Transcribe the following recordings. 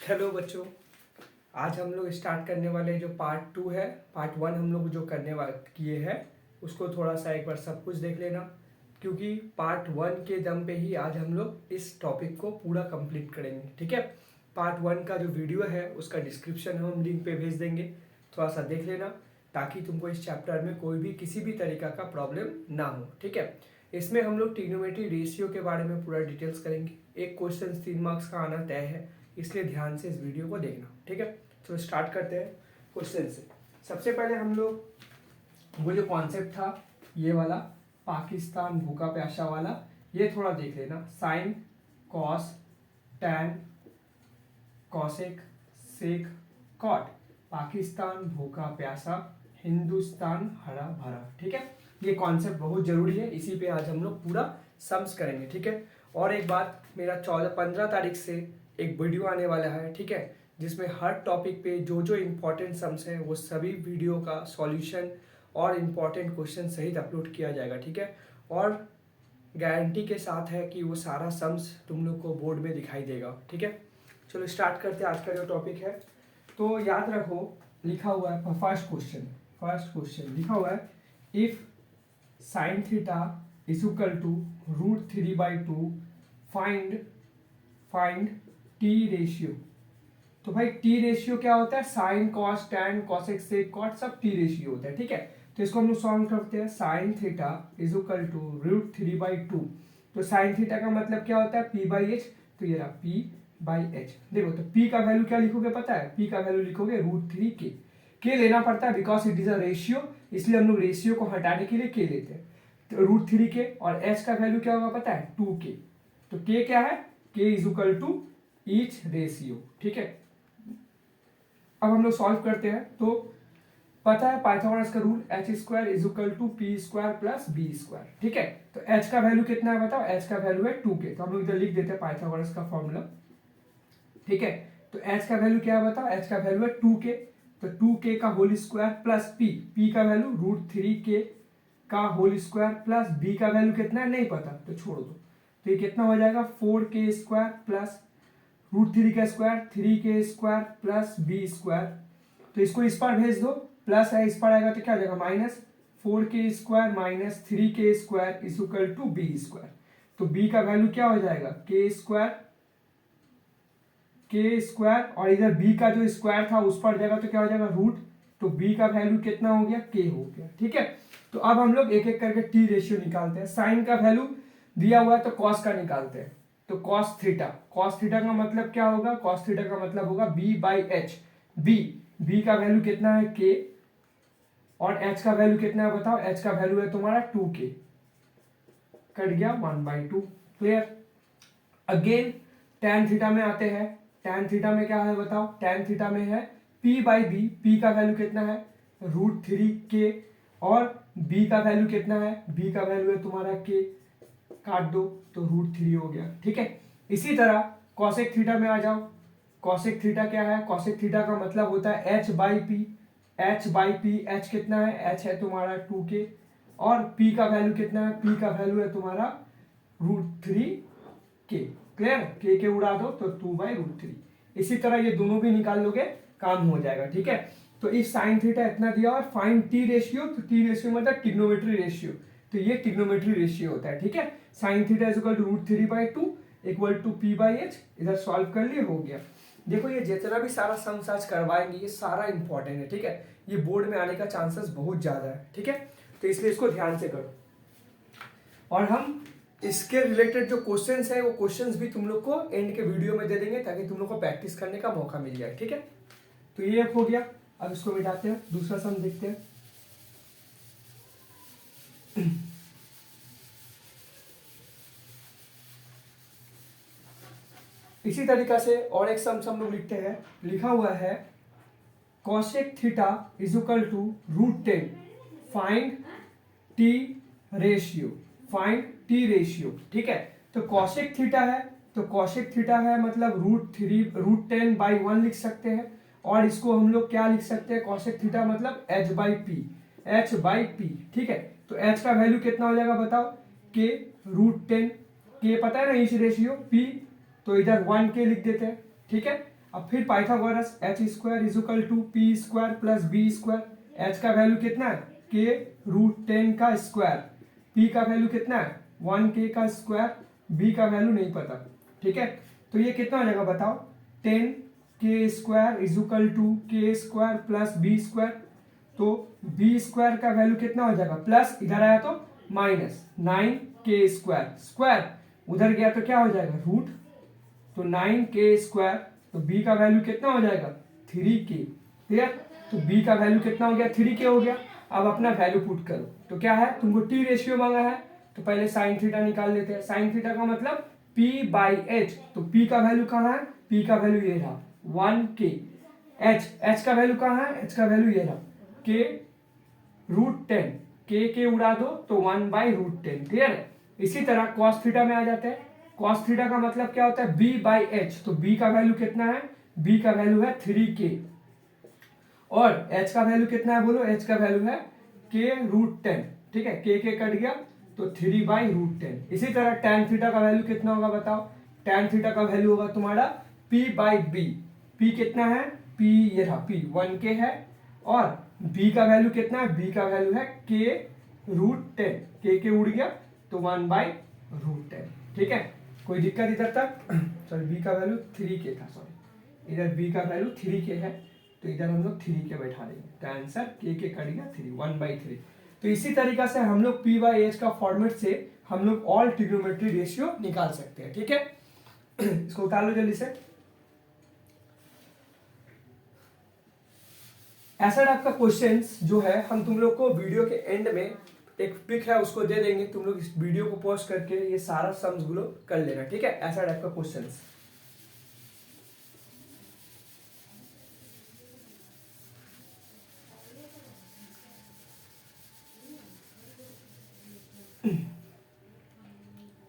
Hello बच्चों। आज हम लोग स्टार्ट करने वाले जो पार्ट 2 है। पार्ट 1 हम लोग जो करने वाले किए हैं उसको थोड़ा सा एक बार सब कुछ देख लेना, क्योंकि पार्ट 1 के दम पे ही आज हम लोग इस टॉपिक को पूरा कंप्लीट करेंगे। ठीक है, पार्ट 1 का जो वीडियो है उसका डिस्क्रिप्शन हम लिंक पे भेज देंगे, थोड़ा सा देख लेना ताकि तुमको इस चैप्टर में कोई भी किसी भी तरीका का प्रॉब्लम ना हो। ठीक है, इसमें हम लोग ट्रिग्नोमेट्री रेशियो के बारे में पूरा डिटेल्स करेंगे। एक क्वेश्चन 3 मार्क्स का आना तय है, इसलिए ध्यान से इस वीडियो को देखना। ठीक है, तो स्टार्ट करते हैं क्वेश्चन से। सबसे पहले हम लोग वो जो कॉन्सेप्ट था ये वाला पाकिस्तान भूखा प्यासा वाला, ये थोड़ा देख लेना। साइन, कॉस, टैन, कॉसेक, सेक, कॉट। पाकिस्तान भूखा प्यासा, हिंदुस्तान हरा भरा। ठीक है, ये कॉन्सेप्ट बहुत जरूरी है, इसी पे आज हम लोग पूरा सम्स करेंगे। ठीक है, और एक बात, मेरा 15 तारीख से एक वीडियो आने वाला है। ठीक है, जिसमें हर टॉपिक पे जो जो इम्पोर्टेंट सम्स हैं वो सभी वीडियो का सॉल्यूशन और इम्पोर्टेंट क्वेश्चन सहित अपलोड किया जाएगा। ठीक है, और गारंटी के साथ है कि वो सारा सम्स तुम लोग को बोर्ड में दिखाई देगा। ठीक है, चलो स्टार्ट करते हैं आज का जो टॉपिक है। तो याद रखो, लिखा हुआ है फर्स्ट क्वेश्चन लिखा हुआ है, if sine theta is equal to √3/2 find T ratio. तो भाई टी रेशियो क्या होता है? Sine, cos, tan, cosec, sec, cot सब टी रेशियो होता है। ठीक है, तो इसको हम लोग सॉल्व करते हैं। Sine theta is equal to √3/2। तो साइन थीटा का मतलब क्या होता है? p/h। तो ये रहा p/h। देखो, तो p का वैल्यू क्या लिखोगे पता है? p का वैल्यू लिखोगे √3k। k लेना पड़ता है because it is a ratio, इसलिए हम लोग रेशियो को हटाने के लिए k लेते हैं। तो √3k और h का वैल्यू क्या होगा पता है? 2k। तो k क्या है? k is equal to each ratio. ठीक है, अब हम लोग सॉल्व करते हैं। तो पता है पाइथागोरस का rule, h² is equal to p² plus b²। ठीक है, तो h का वैल्यू कितना है बताओ? h का वैल्यू है 2k। तो हम लोग इधर लिख देते हैं पाइथागोरस का फॉर्मूला। ठीक है, तो h का वैल्यू क्या है बताओ? h का वैल्यू है 2k। तो 2k का होल स्क्वायर प्लस p का वैल्यू √3k का होल स्क्वायर प्लस b का वैल्यू कितना है नहीं पता तो छोड़ दो। तो ये कितना हो जाएगा? 4k² प्लस √3 का स्क्वायर 3k² प्लस b²। तो इसको इस पर भेज दो, प्लस है इस पर आएगा तो क्या हो जाएगा? -4k² minus 3k² is equal to b²। तो b का वैल्यू क्या हो जाएगा? k² और इधर b का जो स्क्वायर था उस पर जाएगा तो क्या हो जाएगा? रूट। तो b का वैल्यू कितना हो गया? k हो गया। ठीक है, तो अब हम लोग एक एक करके टी रेशियो निकालते हैं। साइन का वैल्यू दिया हुआ है तो कॉस का निकालते हैं। तो कॉस थीटा का मतलब क्या होगा? कॉस थीटा का मतलब होगा b/h। b का वैल्यू कितना है? k। और h का वैल्यू कितना है बताओ? h का वैल्यू है तुम्हारा 2k, कट गया 1/2। क्लियर? अगेन tan थीटा में आते हैं। tan थीटा में क्या है बताओ? tan थीटा में है p/b। p का वैल्यू कितना है? √3k। और b का वैल्यू कितना है? b का वैल्यू है तुम्हारा k, काट दो तो √3 हो गया। ठीक है, इसी तरह कॉसेक थीटा में आ जाओ। कॉसेक थीटा क्या है? कॉसेक थीटा का मतलब होता है h/p। h कितना है? h है तुम्हारा 2k। और p का वैल्यू कितना है? p का वैल्यू है तुम्हारा √3k। क्लियर? k उड़ा दो तो 2/√3। इसी तरह ये दोनों भी निकाल लोगे, काम हो जाएगा। ठीक है, तो इस साइन थीटा इतना दिया और फाइंड टी रेशियो। तो टी रेशियो मतलब ट्रिग्नोमेट्री रेशियो। तो ये ट्रिग्नोमेट्री रेशियो होता है। ठीक है, sine theta is equal to √3/2 equal to p/h। इधर सॉल्व कर लिए, हो गया। देखो, ये जितना भी सारा सम्स आज करवाएंगे ये सारा इंपॉर्टेंट है। ठीक है, ये बोर्ड में आने का चांसेस बहुत ज्यादा है। ठीक है, तो इसलिए इसको ध्यान से करो। और हम इसके रिलेटेड जो क्वेश्चंस है वो क्वेश्चंस भी तुम लोग को एंड के वीडियो में दे देंगे ताकि तुम लोग को प्रैक्टिस करने का मौका मिल जाए। ठीक है, तो ये हो गया। अब इसको मिटाते हैं, दूसरा सम देखते हैं। इसी तरीका से और एक सम हम लोग लिखते हैं। लिखा हुआ है cosec theta is equal to √10 find T ratio. ठीक है, तो कॉसेक थीटा है, तो कॉसेक थीटा है मतलब √10/1 लिख सकते हैं। और इसको हम लोग क्या लिख सकते हैं? कॉसेक थीटा मतलब h/p। ठीक है, तो h का वैल्यू कितना हो जाएगा बताओ? k √10। k पता है ना इस रेशियो p, तो इधर 1k लिख देते हैं। ठीक है, अब फिर Pythagoras H square is equal to P square plus B square. H का वैल्यू कितना है के रूट 10 का स्क्वायर, पी का वैल्यू कितना है 1k का स्क्वायर, बी का वैल्यू नहीं पता। ठीक है, तो ये कितना हो जाएगा बताओ 10k square is equal to के स्क्वायर प्लस बी स्क्वायर। तो बी स्क्वायर का वैल्यू कितना हो जाएगा प्लस, इधर आया तो माइनस 9k स्क्वायर, स्क्वायर उधर गया तो क्या हो जाएगा रूट, तो 9k स्क्वायर। तो b का वैल्यू कितना हो जाएगा 3k। क्लियर, तो b का वैल्यू कितना हो गया 3k हो गया। अब अपना वैल्यू पुट करो, तो क्या है तुमको t रेशियो मांगा है, तो पहले साइन थीटा निकाल लेते हैं। साइन थीटा का मतलब p बाई एच, तो p का वैल्यू कहाँ है, p का वैल्यू ये रहा 1k। h का वैल्यू कहाँ है, h का वैल्यू ये रहा k रूट 10, के उड़ा दो तो 1 बाई रूट 10। क्लियर है। इसी तरह कॉस थीटा में आ जाते हैं। कॉस थीटा का मतलब क्या होता है b बाई एच, तो b का वैल्यू कितना है, b का वैल्यू है 3k और h का वैल्यू कितना है बोलो, h का वैल्यू है k रूट 10। ठीक है, k कट गया तो 3 बाई रूट 10। इसी तरह tan थीटा का वैल्यू कितना होगा बताओ, tan थीटा का वैल्यू होगा तुम्हारा p बाई b। p कितना है, p ये रहा p 1k है और b का वैल्यू कितना है, b का वैल्यू है k रूट 10, k उड़ गया तो 1 बाई रूट 10। ठीक है, कोई दिक्कत इधर तक। सॉरी b का वैल्यू 3k था, सॉरी इधर b का वैल्यू 3k है तो इधर हम लोग 3k बैठा देंगे, तो आंसर k कट गया 3, 1 बाई 3। तो इसी तरीका से हम लोग p बाई एच का फॉर्मेट से हम लोग ऑल ट्रिग्नोमेट्री रेशियो निकाल सकते हैं। ठीक है, इसको उतार लो जल्दी से। ऐसा टाइप का क्वेश्चंस जो है हम तुम लोग को वीडियो के एंड में एक पिक है उसको दे देंगे, तुम लोग इस वीडियो को पॉज करके ये सारा सम्स गुलो कर लेना। ठीक है, ऐसा टाइप का क्वेश्चंस।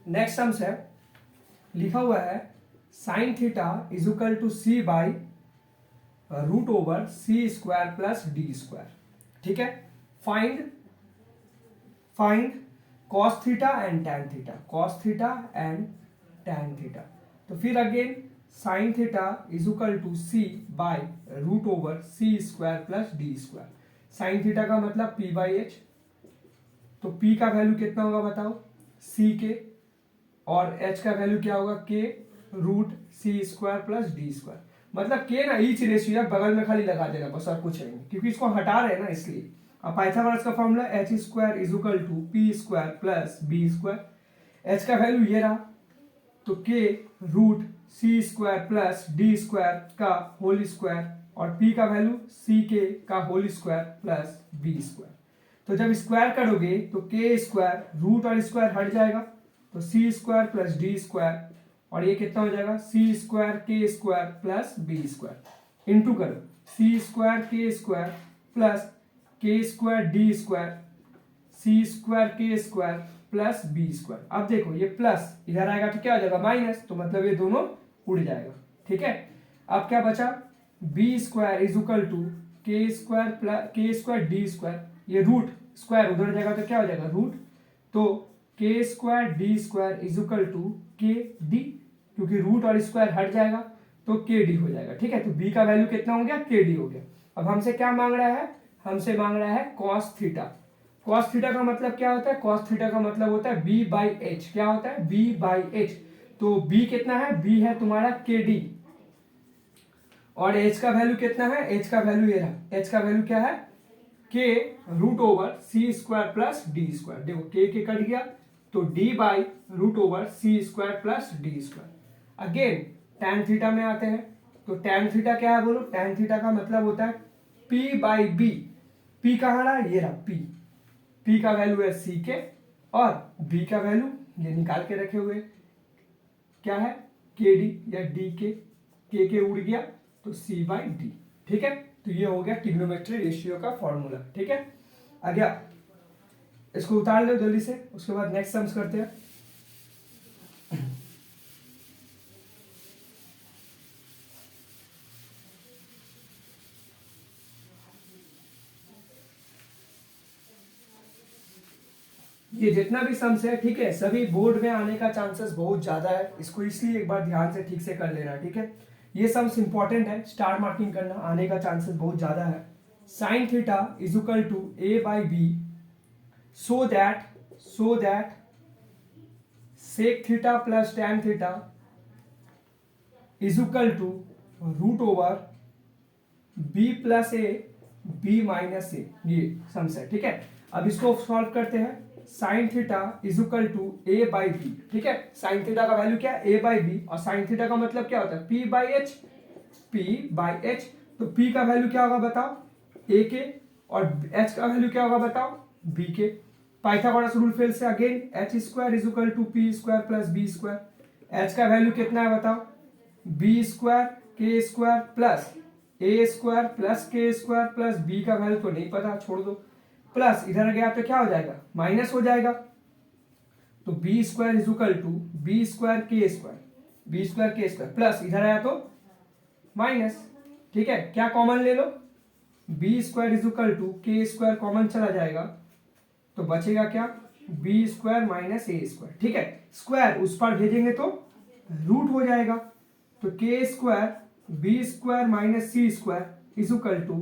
नेक्स्ट सम्स है, लिखा हुआ है sine theta is equal to C by root over C square plus D square. ठीक है, find cos theta and tan theta, cos theta and tan theta. तो फिर again sine theta is equal to C by root over C square plus D square. Sine theta का मतलब p by H, तो p का value कितना होगा बताओ c के, और h का वैल्यू क्या होगा k root C square plus D square. मतलब k ना ईच रेशियो बगल में खाली लगा देना बस, और कुछ नहीं, क्योंकि इसको हटा रहे हैं ना इसलिए। अब पाइथागोरस का formula H square is equal to P square plus B square. H का वैल्यू ये रहा तो K root C square plus D square का होल स्क्वायर और पी का वैल्यू सी के का whole square plus B square. तो जब स्क्वायर करोगे तो के स्क्वायर रूट और स्क्वायर हट जाएगा, तो C square plus D square और ये कितना हो जाएगा C square K square plus B square. Into करो C square K square plus K square D square C square K square plus B square. अब देखो ये प्लस इधर आएगा तो क्या हो जाएगा माइनस, तो मतलब ये दोनों उड़ जाएगा। ठीक है, अब क्या बचा B square is equal to के square plus K square D square, ये रूट स्क्वायर उधर जाएगा तो क्या हो जाएगा रूट, तो K square D square is equal to K D, क्योंकि रूट और स्क्वायर हट जाएगा तो के डी हो जाएगा। ठीक है, तो बी का वैल्यू कितना हो गया के डी हो गया। अब हमसे क्या मांग रहा है, हमसे मांग रहा है कॉस थीटा। कॉस थीटा का मतलब क्या होता है, कॉस थीटा का मतलब होता है बी बाई एच। क्या होता है बी बाई एच, तो बी कितना है, बी है तुम्हारा के डी और एच का वैल्यू कितना है, एच का वैल्यू ये रहा, एच का वैल्यू क्या है K root over C square plus D square. देखो के कट गया तो D by root over C square plus D square. Again tan theta में आते हैं, तो tan थीटा क्या है बोलो, tan थीटा का मतलब होता है p बाई बी। p कहाँ रहा, ये रहा p का वैल्यू है c के और b का वैल्यू ये निकाल के रखे हुए क्या है के डी या डी के उड़ गया तो c बाई डी। ठीक है, तो ये हो गया ट्रिग्नोमेट्री रेशियो का फॉर्मूला। ठीक है, आ गया, इसको उतार लो जल्दी से, उसके बाद नेक्स्ट सम्स करते हैं। ये जितना भी सम्स है ठीक है, सभी बोर्ड में आने का चांसेस बहुत ज्यादा है, इसको इसलिए एक बार ध्यान से ठीक से कर लेना। ठीक है, ये सम्स इंपॉर्टेंट है, स्टार मार्किंग करना, आने का चांसेस बहुत ज़्यादा है। Sine theta is equal to A by B so that sec theta plus tan theta is equal to root over B plus A B minus A, ये sums है, ठीक है। अब इसको सॉल्व करते हैं। Sine theta is equal to A by B, ठीक है। साइन थीटा का वैल्यू क्या है, ए बाई बी, और साइन थीटा का मतलब क्या होता है, P by H, P by H. तो पी का वैल्यू क्या होगा बताओ, ए के, और एच का वैल्यू क्या होगा बताओ, बी के। पाइथागोरस रूल फेल से again, H square is equal to P square plus B square. H का वैल्यू कितना है बताओ, B square K square plus A square plus K square plus B का वैल्यू तो नहीं पता, छोड़ दो, प्लस इधर गया तो क्या हो जाएगा, माइनस हो जाएगा। तो B square is equal to B square K square, B square K square plus इधर आया तो माइनस, ठीक है। क्या कॉमन ले लो, B square is equal to के स्क्वायर कॉमन चला जाएगा तो बचेगा क्या, B square minus A square, ठीक है। स्क्वायर उस पर भेजेंगे तो रूट हो जाएगा। तो K square B square minus C square is equal to,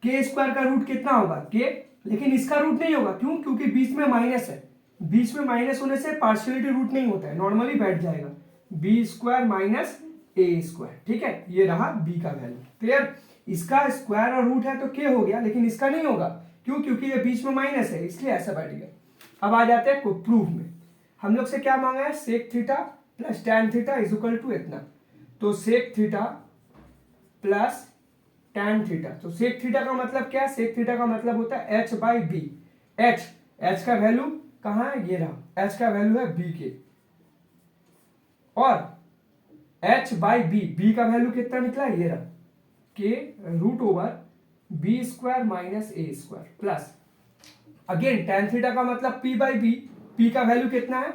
के स्क्वायर का रूट कितना होगा के, लेकिन इसका रूट नहीं होगा, क्यों, क्योंकि बीच में माइनस है। बीच में माइनस होने से पार्शियलिटी रूट नहीं होता है, नॉर्मली बैठ जाएगा, B square minus A square, ठीक है। ये रहा बी का वैल्यू, क्लियर। इसका स्क्वायर और रूट है तो के हो गया, लेकिन इसका नहीं होगा, क्यों, क्योंकि ये बीच में माइनस है, इसलिए ऐसा बैठ गया। अब आ जाते हैं प्रूफ में। हम लोग से क्या मांगा है, sec theta plus tan theta is equal to इतना। तो sec theta plus tan theta, तो सेक थीटा का मतलब क्या है, सेक थीटा का मतलब होता है एच बाई बी। एच का वैल्यू कहाँ है, ये रहा, एच का वैल्यू है बी के, और एच बाई बी, बी का वैल्यू कितना निकला, ये रहा, K root over B square minus A square plus again tan theta का मतलब पी बाई बी, पी का वैल्यू कितना है,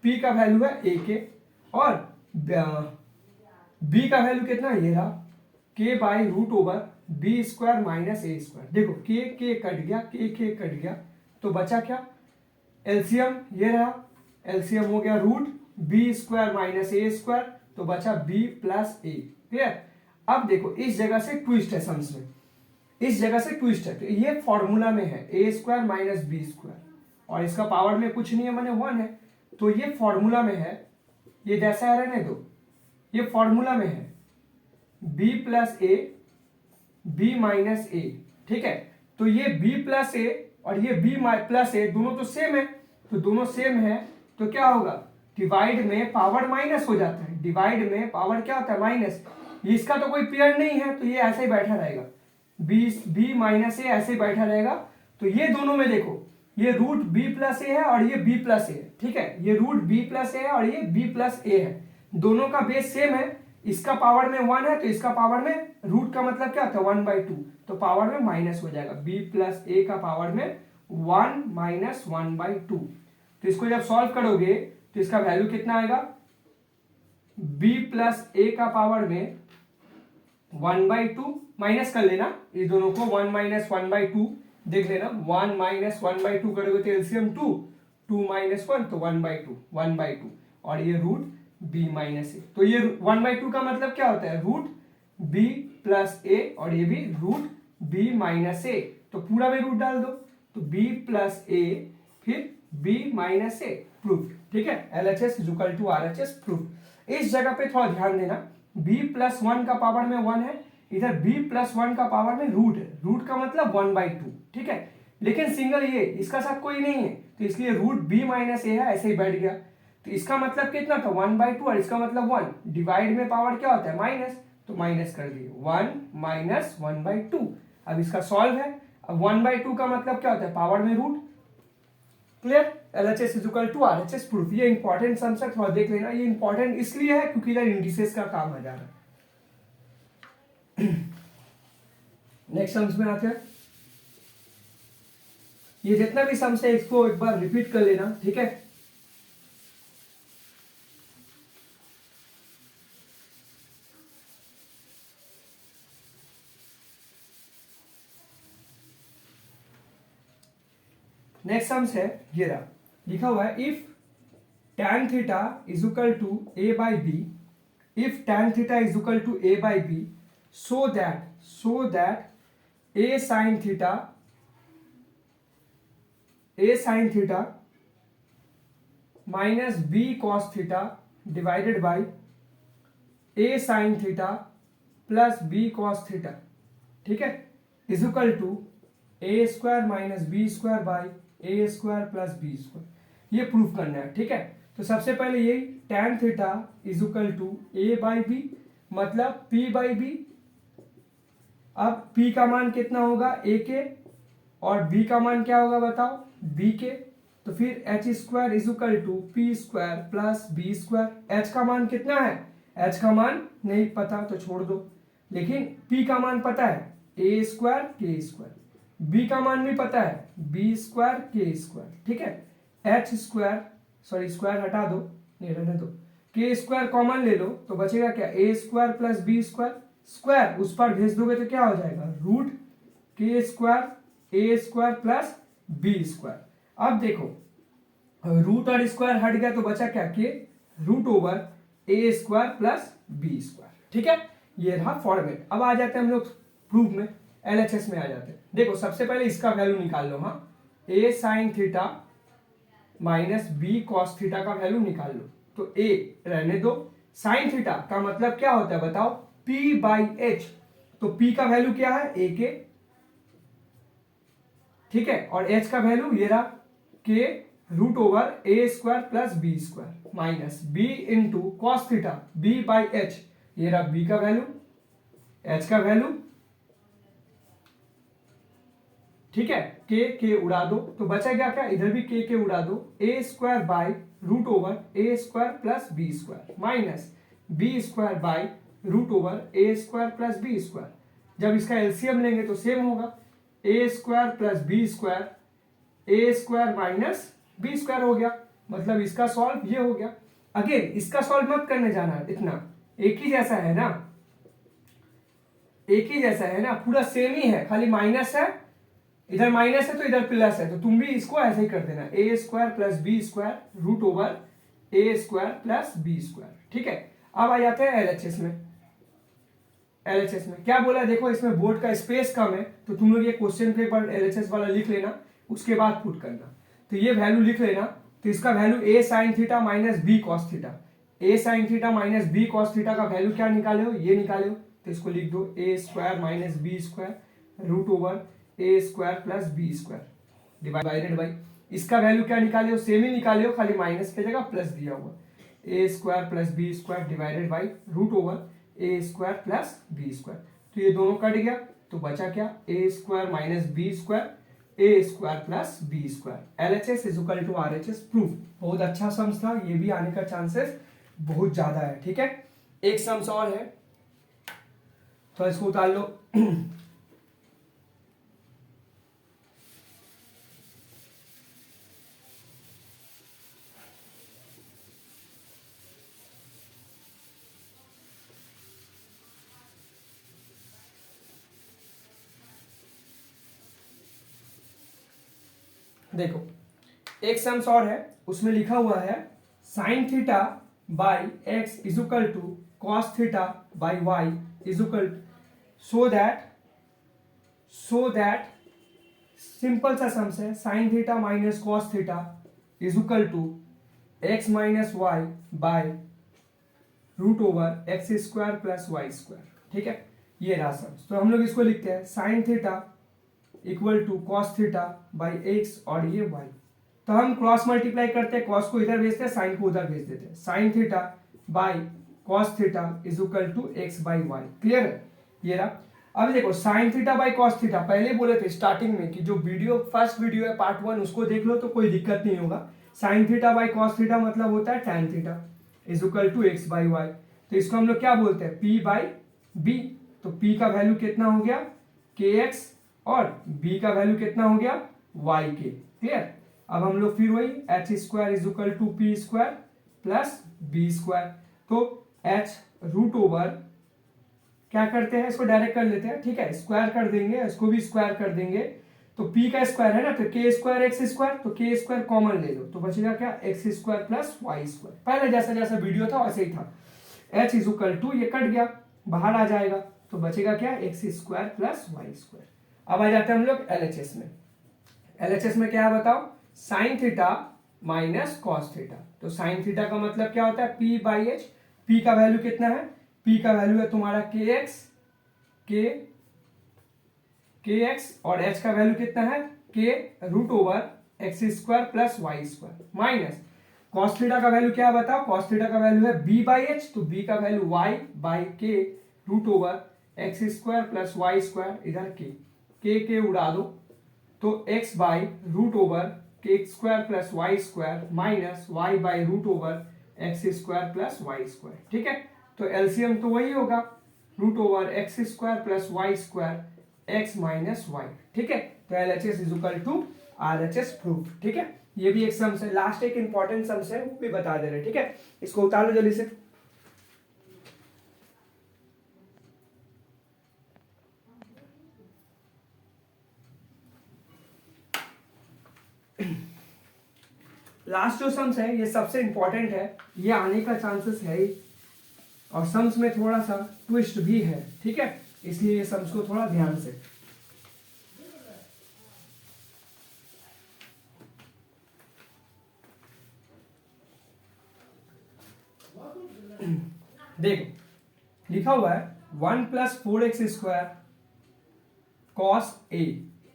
पी का वैल्यू है ए के, और बी का वैल्यू कितना है, ये रहा, K by root over B square minus A square. देखो के कट गया, के कट गया, तो बचा क्या, एलसीएम, ये रहा, एलसीएम हो गया root B square minus A square, तो बचा बी प्लस ए, क्लियर। अब देखो इस जगह से ट्विस्ट है सम्स में, इस जगह से ट्विस्ट है, तो ये फॉर्मूला में है A square minus B square, और इसका पावर में कुछ नहीं है, मैंने 1 है, तो ये फॉर्मूला में है, ये जैसा है रहने दो, ये फॉर्मूला में है b plus A B minus A, ठीक है। तो ये b प्लस ए और ये b प्लस ए दोनों तो सेम है, तो दोनों सेम है, तो क्या होगा, डिवाइड में पावर माइनस हो जाता है, डिवाइड में पावर क्या होता है, माइनस। इसका तो कोई पेयर नहीं है, तो ये ऐसे ही बैठा रहेगा, b माइनस ए ऐसे ही बैठा रहेगा। तो ये दोनों में देखो, ये रूट b प्लस ए है और ये b प्लस ए है, ठीक है, ये रूट b प्लस ए है और ये b प्लस ए है, दोनों का बेस सेम है। इसका पावर में 1 है तो इसका पावर में, रूट का मतलब क्या होता है 1/2, तो पावर में माइनस हो जाएगा, b प्लस ए का पावर में 1 माइनस 1/2। तो इसको जब सॉल्व करोगे तो इसका वैल्यू कितना आएगा, b प्लस ए का पावर में 1/2, माइनस कर लेना ये दोनों को, 1 माइनस 1/2 देख लेना, 1 माइनस 1/2 करोगे तो एलसीएम 2, 2 माइनस 1 तो 1/2, और ये रूट b माइनस ए। तो ये 1/2 का मतलब क्या होता है, रूट b प्लस ए, और ये भी रूट b माइनस ए, तो पूरा में रूट डाल दो, तो b प्लस ए फिर b माइनस ए, प्रूफ, ठीक है। LHS is equal to RHS, proof. इस जगह पे थोड़ा ध्यान देना, b प्लस 1 का पावर में 1 है, इधर b प्लस 1 का पावर में रूट है, रूट का मतलब 1/2, ठीक है, लेकिन सिंगल ये, इसका साथ कोई नहीं है, तो इसलिए रूट b माइनस ए है, ऐसे ही बैठ गया। तो इसका मतलब कितना था 1/2, और इसका मतलब 1, डिवाइड में पावर क्या होता है माइनस, तो माइनस कर दिए, 1 माइनस 1/2। अब इसका सॉल्व है, अब 1/2 का मतलब क्या होता है, पावर में root, clear. LHS is equal to RHS, proof. ये इंपॉर्टेंट सम्स है, थोड़ा देख लेना, ये इंपॉर्टेंट इसलिए है क्योंकि इधर इंडिसेस का काम आ जा रहा है। नेक्स्ट सम्स में आते हैं, ये जितना भी सम्स है इसको एक बार रिपीट कर लेना, ठीक है। नेक्स्ट सम्स है, ये रहा, लिखा हुआ है, if tan theta is equal to a by B if tan theta is equal to a by b, so that a sin theta minus b cos theta divided by a sin theta plus b cos theta, ठीक है, is equal to A square minus B square by A square plus B square. ये proof करना है, ठीक है। तो सबसे पहले ये tan theta is equal to A by B, मतलब p बाई बी। अब p का मान कितना होगा a के, और b का मान क्या होगा बताओ, b के। तो फिर H square is equal to P square plus B square. H का मान कितना है, एच का मान नहीं पता तो छोड़ दो, लेकिन p का मान पता है A square K square, b का मान भी पता है बी स्क्वायर के स्क्वायर, ठीक है। एच स्क्वायर, सॉरी स्क्वायर हटा दो, नहीं रहने दो, के स्क्वायर कॉमन ले लो तो बचेगा क्या, A square plus B square. Square उस पर भेज दोगे तो क्या हो जाएगा, रूट के square A square plus B square. अब देखो रूट और स्क्वायर हट गया तो बचा क्या, के root over A square plus B square, ठीक है। ये रहा फॉर्मेट। अब आ जाते हैं हम लोग प्रूफ में, एलएचएस में आ जाते हैं। देखो सबसे पहले इसका वैल्यू निकाल लो, हाँ, A sine theta minus B cos theta का वैल्यू निकाल लो। तो ए रहने दो, साइन थीटा का मतलब क्या होता है बताओ, पी बाई एच। तो पी का वैल्यू क्या है, ए के, ठीक है, और एच का वैल्यू ये रहा K root over A square plus B square minus B into cos theta B by H, ये रहा बी का वैल्यू, एच का वैल्यू, ठीक है। के उड़ा दो तो बचा गया क्या, इधर भी के उड़ा दो, A square by root over A square plus B square minus B square by root over A square plus B square. जब इसका एलसीएम लेंगे तो सेम होगा, A square plus B square, A square minus B square हो गया, मतलब इसका solve ये हो गया। अगेन इसका सॉल्व मत करने जाना, इतना एक ही जैसा है ना, एक ही जैसा है ना, पूरा सेम ही है, खाली माइनस है, इधर माइनस है तो इधर प्लस है, तो तुम भी इसको ऐसे ही कर देना, A square plus B square root over A square plus B square, ठीक है। अब आ जाते हैं एलएचएस में। एलएचएस में क्या बोला, देखो इसमें बोर्ड का स्पेस कम है तो तुम लोग ये क्वेश्चन पेपर एलएचएस वाला लिख लेना, उसके बाद पुट करना। तो ये वैल्यू लिख लेना, तो इसका value A sine theta minus B cos theta, A sine theta minus B cos theta का वैल्यू क्या निकाले हो, ये निकाले हो, तो इसको लिख दो A square minus B square root over A square plus B square divided by, इसका वैल्यू क्या निकाले हो, सेम ही निकाले हो, खाली माइनस की जगह प्लस दिया हुआ, A square plus B square divided by root over A square plus B square. तो ये दोनों कट गया तो बचा क्या, A square minus B square A square plus B square. LHS is equal to RHS proof. बहुत अच्छा sums था, ये भी आने का चांसेस बहुत ज्यादा है, ठीक है। एक सम्स और है तो इसको उतार लो। देखो एक सम्स और है, उसमें लिखा हुआ है sine theta by X is equal to cos theta by Y is equal, so that simple सा सम्स है, sine theta minus cos theta is equal to X minus Y by root over X square plus Y square, ठीक है। ये रहा sums. तो हम लोग इसको लिखते हैं sine theta equal to cos theta by X और ये वाई। तो हम क्रॉस मल्टीप्लाई करते हैं, कॉस को इधर भेजते हैं, साइन को उधर भेज देते हैं, sine theta by cos theta is equal to X by Y. Clear है, ये रहा। अब देखो sine theta by cos theta, पहले बोले थे स्टार्टिंग में कि जो वीडियो फर्स्ट वीडियो है पार्ट 1 उसको देख लो तो कोई दिक्कत नहीं होगा। Sine theta by cos theta मतलब होता है tan theta is equal to X by Y. तो इसको हम लोग क्या बोलते हैं, p बाई बी। तो p का वैल्यू कितना हो गया, kx, और b का वैल्यू कितना हो गया, yk। क्लियर। अब हम लोग फिर वही H square is equal to P square plus B square. तो h रूट ओवर क्या करते हैं, इसको डायरेक्ट कर लेते हैं, ठीक है, स्क्वायर कर देंगे, इसको भी स्क्वायर कर देंगे। तो p का स्क्वायर है ना, तो k स्क्वायर एक्स स्क्वायर, तो k स्क्वायर कॉमन ले लो तो बचेगा क्या, X square plus Y square. पहले जैसा जैसा वीडियो था वैसे ही था। h इज इक्वल टू, ये कट गया बाहर आ जाएगा तो बचेगा क्या, X square plus Y square. अब आ जाते हैं हम लोग एलएचएस में। एलएचएस में क्या है बताओ, sign theta minus cos theta. तो साइन थीटा का मतलब क्या होता है, पी बाई एच। पी का वैल्यू कितना है, पी का वैल्यू है तुम्हारा के एक्स और एच का वैल्यू कितना है, K root over X square plus Y square minus cos theta का वैल्यू क्या है बताओ, कॉस थीटा का वैल्यू है बी बाई एच, तो बी का value Y by K root over X square plus Y square, इधर के उड़ा दो तो X by root over K square plus Y square minus Y by root over X square plus Y square. ठीक है, तो LCM तो वही होगा, root over X square plus Y square X minus Y. ठीक है, तो LHS is equal to RHS proof. ठीक है, ये भी एक सम्स है, लास्ट एक इंपॉर्टेंट सम्स है वो भी बता दे रहे। ठीक है, इसको उतार लो जल्दी से। लास्ट जो सम्स है ये सबसे इंपॉर्टेंट है, ये आने का चांसेस है ही, और सम्स में थोड़ा सा ट्विस्ट भी है। ठीक है, इसलिए ये सम्स को थोड़ा ध्यान से देखो, लिखा हुआ है 1 plus 4x square cos A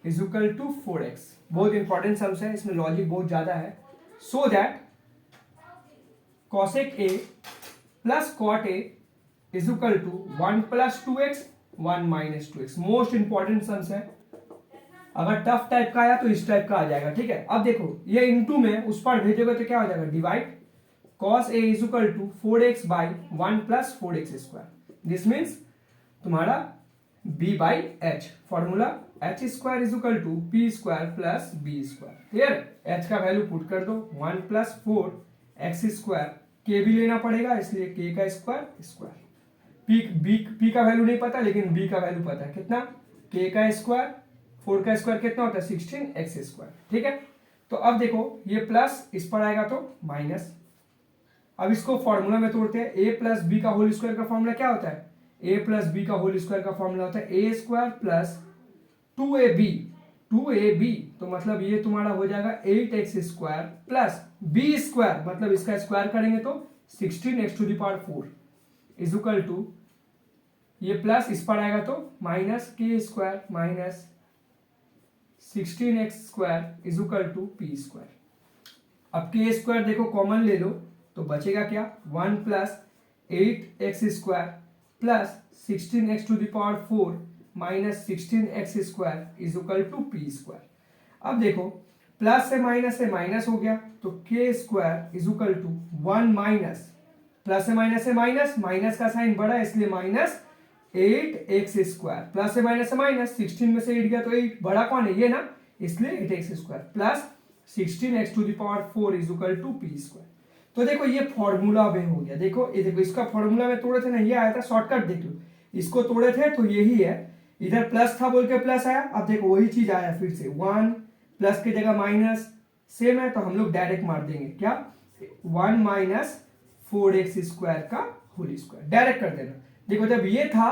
is equal to 4x। बहुत इंपॉर्टेंट सम्स है, इसमें लॉजिक बहुत ज्यादा है। So that cosec A plus cot A is equal to 1 plus 2x 1 minus 2x। Most important sums है, अगर टफ टाइप का आया तो इस टाइप का आ जाएगा। ठीक है, अब देखो ये इनटू में उस पर भेजोगे तो क्या हो जाएगा, divide cos a is equal to 4x by 1 plus 4x square. This means तुम्हारा b by h, formula h square is equal to p square plus b square. Clear, h का वैल्यू पुट कर दो 1 plus 4x square, k भी लेना पड़ेगा इसलिए k का square square, p का वैल्यू नहीं पता लेकिन b का वैल्यू पता है कितना, k का स्क्वायर, 4 का स्क्वायर कितना होता है 16x स्क्वायर। ठीक है, तो अब देखो ये प्लस इस पर आएगा तो माइनस। अब इसको फॉर्मूला में तोड़ते हैं, a प्लस बी का होल स्क्वायर का फॉर्मूला क्या होता है, a प्लस बी का होल स्क्वायर का फॉर्मूला होता है a स्क्वायर प्लस 2ab, तो मतलब ये तुम्हारा हो जाएगा 8x square plus b square, मतलब इसका स्क्वायर करेंगे तो 16x to the power 4 is equal to, ये प्लस इस पर आएगा तो minus k square minus 16x square is equal to p square. अब k स्क्वायर देखो कॉमन ले लो तो बचेगा क्या, 1 plus 8x square plus 16x to the power 4 minus 16x square is equal to P square. अब देखो प्लस से माइनस हो गया तो k square is equal to 1 minus, plus से माइनस, माइनस का साइन बड़ा है इसलिए माइनस 8x स्क्वायर, प्लस से माइनस 16 में से 8 गया तो 8 बड़ा कौन है ये ना, इसलिए 8x square plus 16x to the power 4 is equal to P square. तो देखो ये फॉर्मूला में हो गया, देखो ये देखो इसका फॉर्मूला में तोड़े थे ना, ये आया था शॉर्टकट, देख लो इसको तोड़े थे तो यही है, इधर प्लस था बोल के प्लस आया, अब देखो वही चीज आया फिर से 1 प्लस की जगह माइनस सेम है तो हम लोग डायरेक्ट मार देंगे क्या, 1 माइनस 4x स्क्वायर का होल स्क्वायर डायरेक्ट कर देना। देखो जब ये था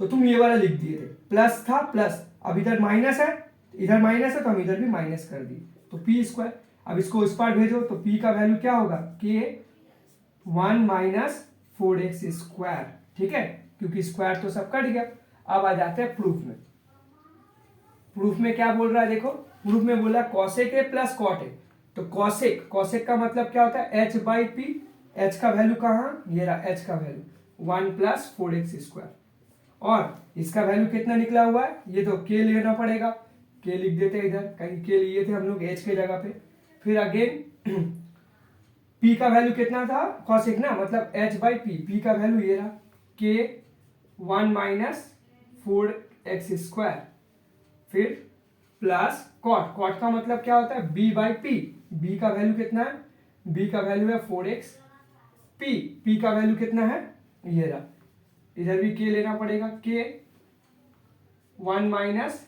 तो तुम ये वाला लिख दिए थे, प्लस था प्लस, अब इधर माइनस है तो हम इधर भी माइनस कर दिए तो पी स्क्वायर। अब इसको इस पार भेजो तो p का वैल्यू क्या होगा, k 1 माइनस 4x स्क्वायर। ठीक है, क्योंकि स्क्वायर तो सब कट गया। अब आ जाते हैं प्रूफ में। प्रूफ में क्या बोल रहा है देखो, प्रूफ में बोला cosec A plus cot A, तो कॉसेक का मतलब क्या होता है h बाई पी, h का वैल्यू कहाँ, ये रहा h का वैल्यू 1 प्लस 4x स्क्वायर, और इसका वैल्यू कितना निकला हुआ है, ये तो k लेना पड़ेगा, k लिख देते हैं इधर, कहीं k लिए थे हम लोग h के जगह पे। फिर अगेन p का वैल्यू कितना था कॉसेक ना, मतलब h बाई p का वैल्यू ये रहा k 1 माइनस 4x स्क्वायर, फिर प्लस कॉट का मतलब क्या होता है b बाई p का वैल्यू कितना है, b का वैल्यू है 4x, p का वैल्यू कितना है ये रहा, इधर भी k लेना पड़ेगा, k 1 minus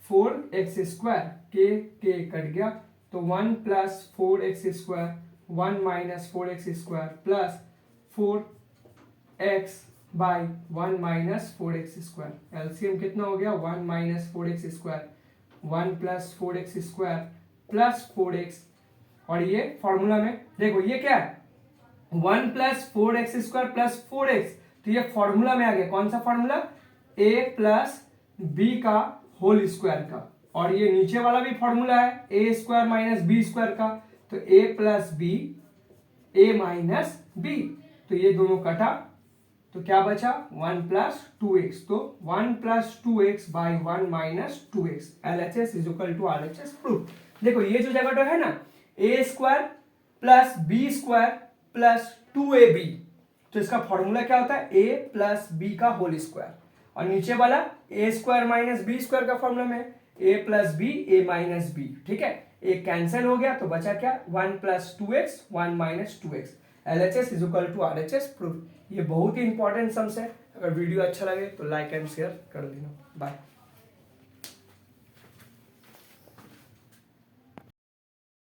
4x square, k cut गया तो 1 plus 4x square 1 minus 4x square plus 4x by 1 minus 4x square. LCM कितना हो गया 1 minus 4x square, 1 plus 4x square plus 4x, और ये फॉर्मूला में देखो ये क्या है 1 plus 4x square plus 4x, तो ये फॉर्मूला में आ गया। कौन सा फॉर्मूला? a प्लस बी का होल स्क्वायर का, और ये नीचे वाला भी फॉर्मूला है A square minus B square का, तो a plus B A minus B, तो ये दोनों कटा तो क्या बचा 1 प्लस 2x, तो 1 plus 2x by 1 minus 2x, LHS is equal to RHS proof. देखो ये जो जगह है ना a स्क्वायर plus B square plus 2ab, तो इसका फॉर्मूला क्या होता है a प्लस बी का होल स्क्वायर, और नीचे वाला a square minus B square का फॉर्मूला में a plus B A minus B, ठीक है। एक कैंसिल हो गया तो बचा क्या 1 plus 2x 1 minus 2x, LHS is equal to RHS proof. ये बहुत ही इंपॉर्टेंट सम्स है। अगर वीडियो अच्छा लगे तो लाइक एंड शेयर कर लेना। बाय।